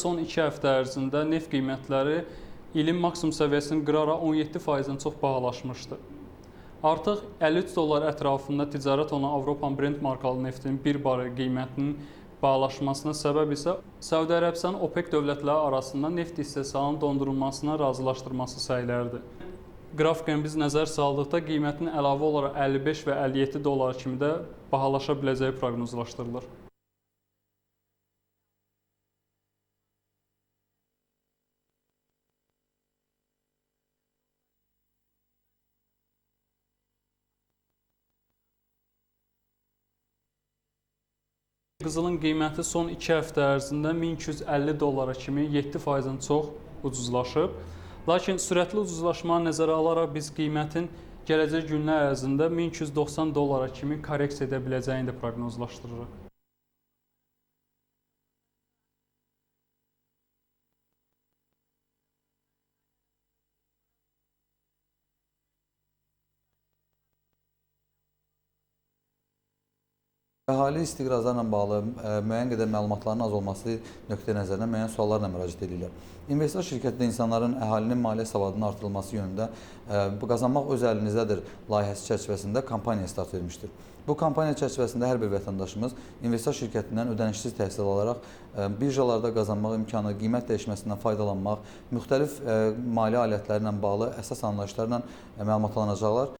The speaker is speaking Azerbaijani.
son 2 həftə ərzində neft qiymətləri ilin maksimum səviyyəsini qıraraq 17%-dən çox bahalaşmışdı. Artıq 53 dollar ətrafında ticarət olunan Avropanın Brent markalı neftin bir barel qiymətinin bahalaşmasına səbəb isə Səudiyyə Ərəbistanı OPEC dövlətləri arasında neft istehsalının dondurulmasına razılaşdırması səyləridir. Qrafikən biz nəzər saldıqda qiymətin əlavə olaraq 55 və 57 dollar kimi də bahalaşa biləcəyi proqnozlaşdırılır. Qızılın qiyməti son 2 həftə ərzində 1250 dollara kimi 7%-dən çox ucuzlaşıb. Lakin sürətli ucuzlaşmanı nəzərə alaraq biz qiymətin gələcək günlər ərzində 1290 dollara kimi korreksiya edə biləcəyini də proqnozlaşdırırıq. Əhali istiqrazlarla bağlı müəyyən qədər məlumatların az olması nöqteyi nəzərindən müəyyən suallarla müraciət edirlər. İnvestor şirkətdə insanların əhalinin maliyyə savadının artırılması yönündə bu qazanmaq öz əlinizdədir layihəsi çərçivəsində kampaniya start vermişdir. Bu kampaniya çərçivəsində hər bir vətəndaşımız investor şirkətindən ödənişsiz təhsil alaraq birjalarda qazanmaq imkanı, qiymət dəyişməsindən faydalanmaq, müxtəlif maliyyə alətləri ilə bağlı əsas anlayışlarla məlumatlanacaqlar.